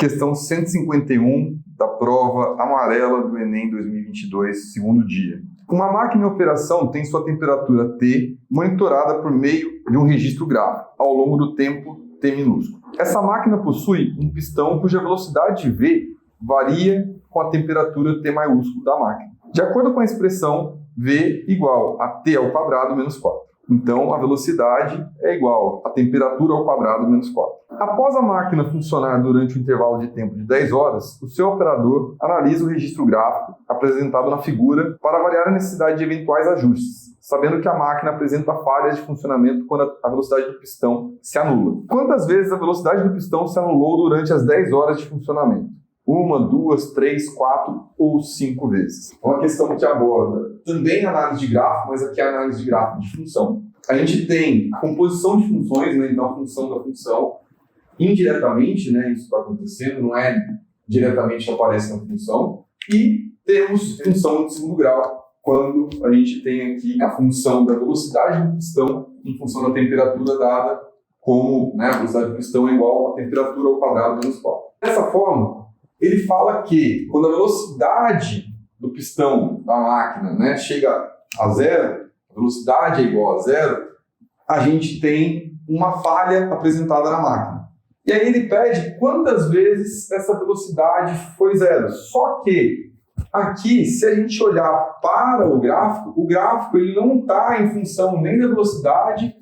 Questão 151 da prova amarela do Enem 2022, segundo dia. Uma máquina em operação tem sua temperatura T monitorada por meio de um registro gráfico ao longo do tempo T minúsculo. Essa máquina possui um pistão cuja velocidade V varia com a temperatura T maiúsculo da máquina. De acordo com a expressão V igual a T ao quadrado menos 4. Então, a velocidade é igual a temperatura ao quadrado menos 4. Após a máquina funcionar durante um intervalo de tempo de 10 horas, o seu operador analisa o registro gráfico apresentado na figura para avaliar a necessidade de eventuais ajustes, sabendo que a máquina apresenta falhas de funcionamento quando a velocidade do pistão se anula. Quantas vezes a velocidade do pistão se anulou durante as 10 horas de funcionamento? 1, 2, 3, 4 ou 5 vezes. Uma questão que aborda também a análise de gráfico, mas aqui é a análise de gráfico de função. A gente tem a composição de funções, né? Então a função da função, indiretamente, né? Isso está acontecendo, não é diretamente que aparece na função. E temos função de segundo grau, quando a gente tem aqui a função da velocidade do pistão em função da temperatura dada, como, né, a velocidade do pistão é igual a temperatura ao quadrado menos 4. Dessa forma, ele fala que quando a velocidade do pistão da máquina, né, chega a zero, a velocidade é igual a zero, a gente tem uma falha apresentada na máquina. E aí ele pede quantas vezes essa velocidade foi zero. Só que aqui, se a gente olhar para o gráfico ele não está em função nem da velocidade,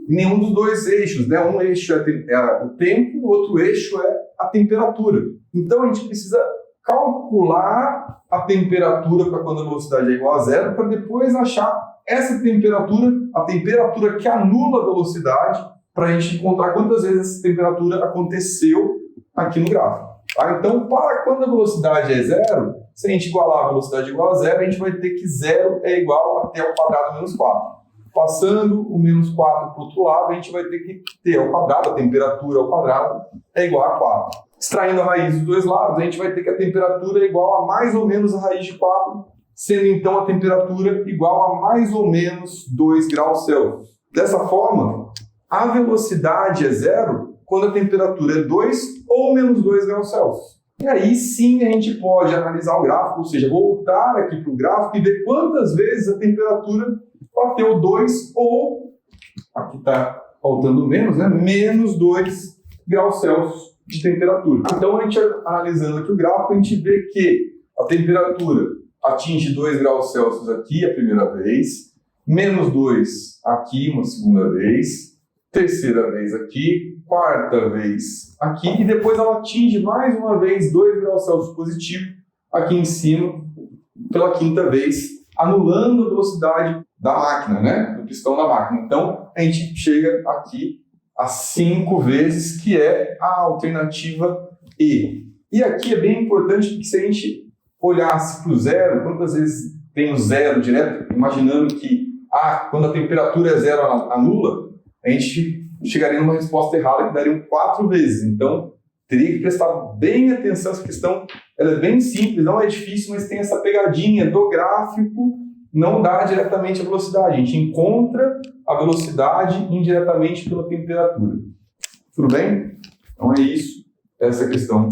nenhum dos dois eixos, né? Um eixo é o tempo, o outro eixo é a temperatura. Então a gente precisa calcular a temperatura para quando a velocidade é igual a zero, para depois achar essa temperatura, a temperatura que anula a velocidade, para a gente encontrar quantas vezes essa temperatura aconteceu aqui no gráfico. Tá? Então, para quando a velocidade é zero, se a gente igualar a velocidade igual a zero, a gente vai ter que zero é igual a t ao quadrado menos 4. Passando o menos 4 para o outro lado, a gente vai ter que t ao quadrado, a temperatura ao quadrado, é igual a 4. Extraindo a raiz dos dois lados, a gente vai ter que a temperatura é igual a mais ou menos a raiz de 4, sendo então a temperatura igual a mais ou menos 2 graus Celsius. Dessa forma, a velocidade é zero quando a temperatura é 2 ou menos 2 graus Celsius. E aí sim a gente pode analisar o gráfico, ou seja, voltar aqui para o gráfico e ver quantas vezes a temperatura bateu 2 ou, aqui está faltando menos, né? Menos 2 graus Celsius de temperatura. Então, a gente analisando aqui o gráfico, a gente vê que a temperatura atinge 2 graus Celsius aqui a primeira vez, menos 2 aqui uma segunda vez, terceira vez aqui, quarta vez aqui, e depois ela atinge mais uma vez 2 graus Celsius positivo aqui em cima, pela quinta vez, anulando a velocidade da máquina, né? Do pistão da máquina. Então, a gente chega aqui a 5 vezes, que é a alternativa E. E aqui é bem importante, porque se a gente olhasse para o zero, quantas vezes tem o zero direto, imaginando que quando a temperatura é zero anula, a gente chegaria numa resposta errada que daria 4 vezes. Então, teria que prestar bem atenção. Essa questão ela é bem simples, não é difícil, mas tem essa pegadinha do gráfico, não dá diretamente a velocidade. A gente encontra a velocidade indiretamente pela temperatura. Tudo bem? Então é isso, essa questão